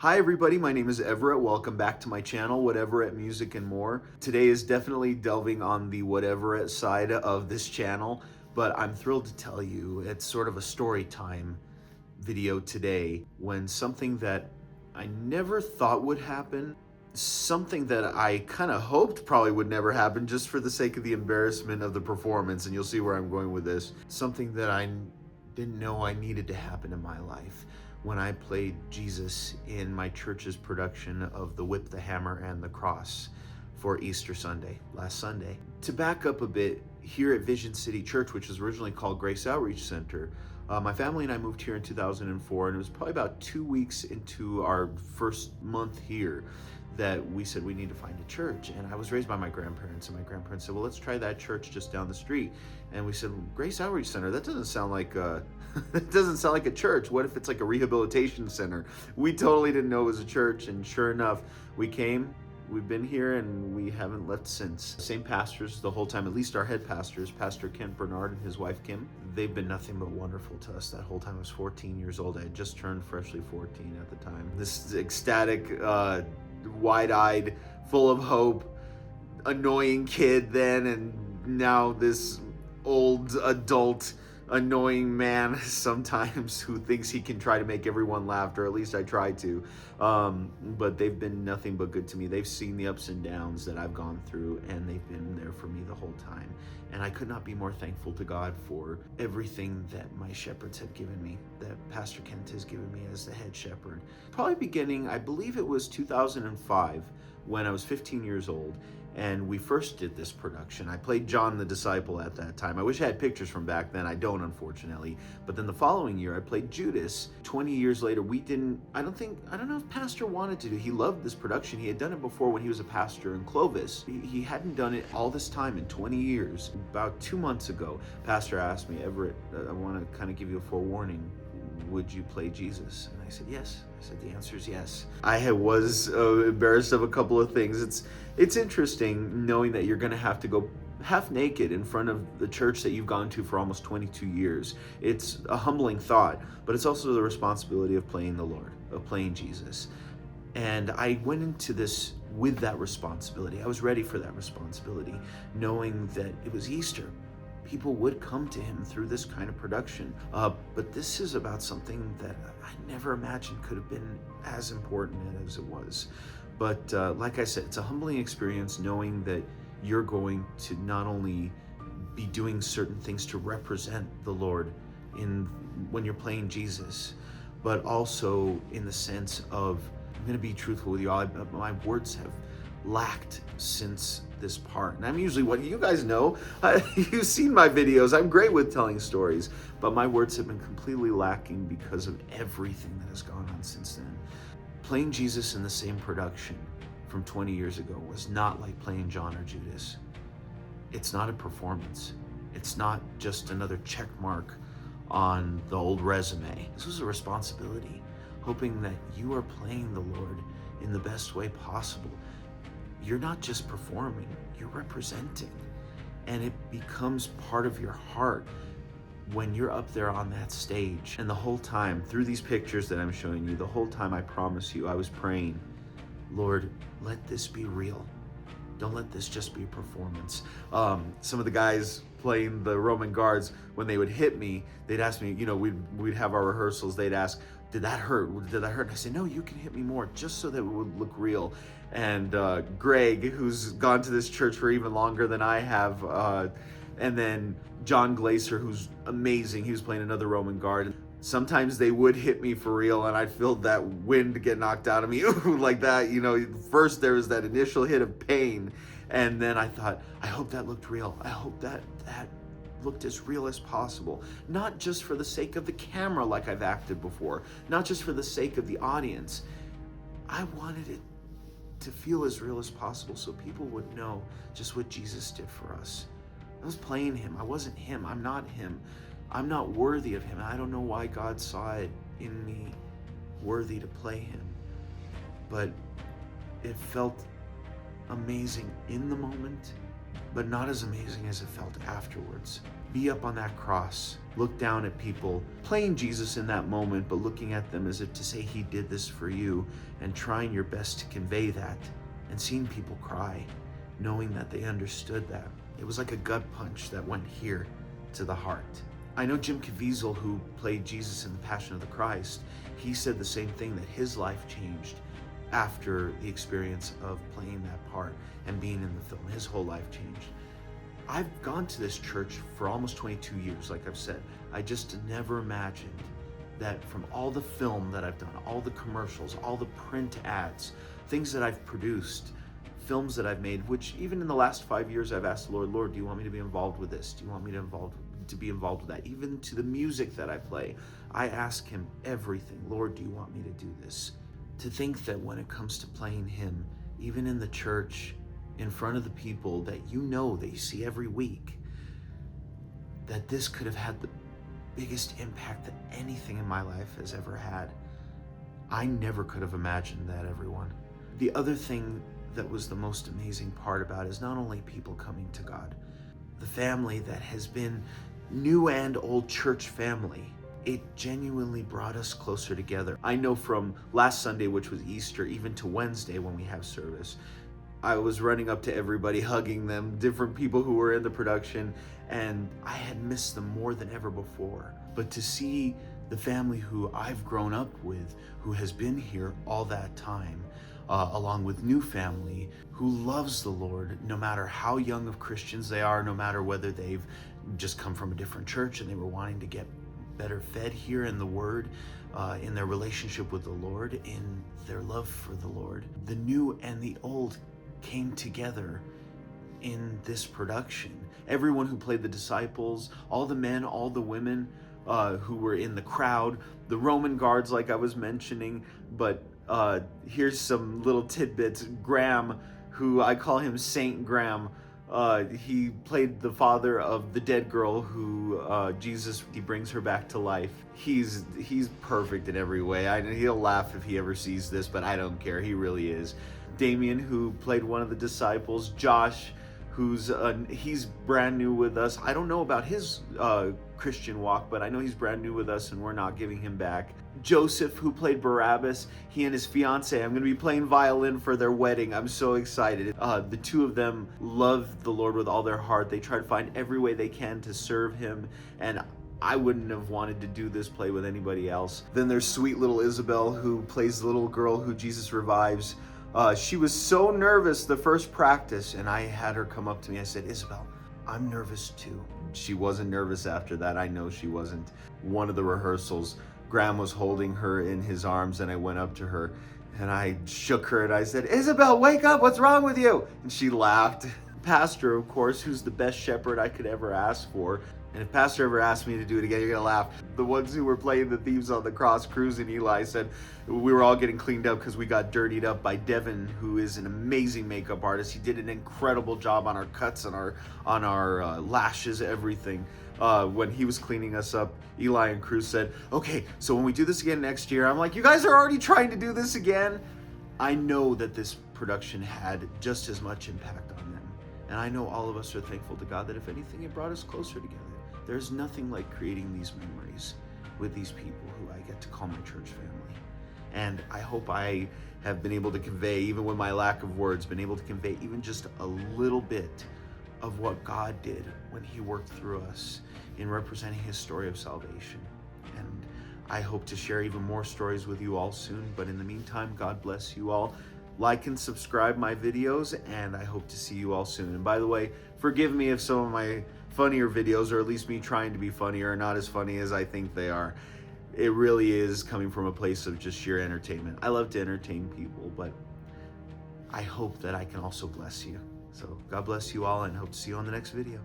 Hi everybody, my name is Everett. Welcome back to my channel, Whateverett Music and More. Today is definitely delving on the Whateverett side of this channel, but I'm thrilled to tell you it's sort of a story time video today when something that I never thought would happen, something that I kind of hoped probably would never happen just for the sake of the embarrassment of the performance, and you'll see where I'm going with this, something that I didn't know I needed to happen in my life when I played Jesus in my church's production of The Whip, the Hammer, and the Cross for Easter Sunday, last Sunday. To back up a bit, here at Vision City Church, which was originally called Grace Outreach Center, my family and I moved here in 2004, and it was probably about 2 weeks into our first month here that we said we need to find a church. And I was raised by my grandparents, and my grandparents said, well, let's try that church just down the street. And we said, Grace Outreach Center, that doesn't sound like that doesn't sound like a church. What if it's like a rehabilitation center? We totally didn't know it was a church, and sure enough, we came. We've been here and we haven't left since. Same pastors the whole time, at least our head pastors, Pastor Kent Bernard and his wife Kim. They've been nothing but wonderful to us that whole time. I was 14 years old. I had just turned freshly 14 at the time. This ecstatic, wide-eyed, full of hope, annoying kid then, and now this old adult annoying man sometimes who thinks he can try to make everyone laugh, or at least I try to. But they've been nothing but good to me. They've seen the ups and downs that I've gone through, and they've been there for me the whole time. And I could not be more thankful to God for everything that my shepherds have given me, that Pastor Kent has given me as the head shepherd. Probably beginning, I believe it was 2005, when I was 15 years old, and we first did this production. I played John the Disciple at that time. I wish I had pictures from back then. I don't, unfortunately. But then the following year, I played Judas. 20 years later, I don't know if Pastor wanted to do. He loved this production. He had done it before when he was a pastor in Clovis. He hadn't done it all this time in 20 years. About 2 months ago, Pastor asked me, Everett, I want to kind of give you a forewarning. Would you play Jesus? And I said, yes. I said, the answer is yes. I was embarrassed of a couple of things. It's interesting knowing that you're going to have to go half naked in front of the church that you've gone to for almost 22 years. It's a humbling thought, but it's also the responsibility of playing the Lord, of playing Jesus. And I went into this with that responsibility. I was ready for that responsibility, knowing that it was Easter. People would come to him through this kind of production. But this is about something that I never imagined could have been as important as it was. But like I said, it's a humbling experience knowing that you're going to not only be doing certain things to represent the Lord when you're playing Jesus, but also in the sense of, I'm going to be truthful with you all, my words have lacked since this part. And I'm usually, what you guys know, you've seen my videos, I'm great with telling stories, but my words have been completely lacking because of everything that has gone on since then. Playing Jesus in the same production from 20 years ago was not like playing John or Judas. It's not a performance. It's not just another check mark on the old resume. This was a responsibility, hoping that you are playing the Lord in the best way possible. You're not just performing, you're representing. And it becomes part of your heart when you're up there on that stage. And the whole time, through these pictures that I'm showing you, the whole time, I promise you, I was praying, Lord, let this be real. Don't let this just be a performance. Some of the guys playing the Roman guards, when they would hit me, they'd ask me, we'd have our rehearsals, they'd ask, did that hurt? Did that hurt? And I said, no, you can hit me more, just so that it would look real. And Greg, who's gone to this church for even longer than I have, and then John Glaser, who's amazing, he was playing another Roman guard. Sometimes they would hit me for real, and I'd feel that wind get knocked out of me, like that. First there was that initial hit of pain, and then I thought, I hope that looked real. I hope that looked as real as possible. Not just for the sake of the camera like I've acted before, not just for the sake of the audience. I wanted it to feel as real as possible so people would know just what Jesus did for us. I was playing him. I wasn't him. I'm not him. I'm not worthy of him. I don't know why God saw it in me worthy to play him. But it felt amazing in the moment, but not as amazing as it felt afterwards. Be up on that cross, look down at people, playing Jesus in that moment, but looking at them as if to say he did this for you, and trying your best to convey that, and seeing people cry, knowing that they understood that. It was like a gut punch that went here to the heart. I know Jim Caviezel, who played Jesus in The Passion of the Christ, he said the same thing, that his life changed after the experience of playing that part and being in the film. His whole life changed. I've gone to this church for almost 22 years, like I've said. I just never imagined that from all the film that I've done, all the commercials, all the print ads, things that I've produced, films that I've made, which even in the last 5 years I've asked the Lord, do you want me to be involved with this? Do you want me to be involved with that? Even to the music that I play, I ask him everything. Lord, do you want me to do this? To think that when it comes to playing him, even in the church, in front of the people that that you see every week, that this could have had the biggest impact that anything in my life has ever had. I never could have imagined that, everyone. The other thing that was the most amazing part about it is not only people coming to God, the family that has been new and old church family. It genuinely brought us closer together. I know from last Sunday, which was Easter, even to Wednesday when we have service, I was running up to everybody, hugging them, different people who were in the production, and I had missed them more than ever before. But to see the family who I've grown up with, who has been here all that time, along with new family who loves the Lord, no matter how young of Christians they are, no matter whether they've just come from a different church and they were wanting to get better fed here in the Word, in their relationship with the Lord, in their love for the Lord. The new and the old came together in this production. Everyone who played the disciples, all the men, all the women who were in the crowd, the Roman guards like I was mentioning, but here's some little tidbits. Graham, who I call him Saint Graham, he played the father of the dead girl who he brings her back to life. He's perfect in every way. He'll laugh if he ever sees this, but I don't care. He really is. Damien, who played one of the disciples. Josh, he's brand new with us. I don't know about his Christian walk, but I know he's brand new with us and we're not giving him back. Joseph, who played Barabbas, he and his fiance, I'm going to be playing violin for their wedding. I'm so excited. The two of them love the Lord with all their heart. They try to find every way they can to serve him, and I wouldn't have wanted to do this play with anybody else. Then there's sweet little Isabel, who plays the little girl who Jesus revives. She was so nervous the first practice, and I had her come up to me. I said, Isabel, I'm nervous too. She wasn't nervous after that. I know she wasn't. One of the rehearsals, Graham was holding her in his arms, and I went up to her and I shook her and I said, Isabel, wake up, what's wrong with you? And she laughed. Pastor, of course, who's the best shepherd I could ever ask for. And if Pastor ever asked me to do it again, you're gonna laugh. The ones who were playing the thieves on the cross, Cruz and Eli, said we were all getting cleaned up because we got dirtied up by Devin, who is an amazing makeup artist. He did an incredible job on our cuts, on our lashes, everything. When he was cleaning us up, Eli and Cruz said, okay, so when we do this again next year, I'm like, you guys are already trying to do this again? I know that this production had just as much impact on them. And I know all of us are thankful to God that if anything, it brought us closer together. There's nothing like creating these memories with these people who I get to call my church family. And I hope I have been able to convey, even with my lack of words, been able to convey even just a little bit of what God did when he worked through us in representing his story of salvation. And I hope to share even more stories with you all soon. But in the meantime, God bless you all. Like and subscribe my videos, and I hope to see you all soon. And by the way, forgive me if some of my funnier videos, or at least me trying to be funnier, are not as funny as I think they are. It really is coming from a place of just sheer entertainment. I love to entertain people, but I hope that I can also bless you. So God bless you all, and hope to see you on the next video.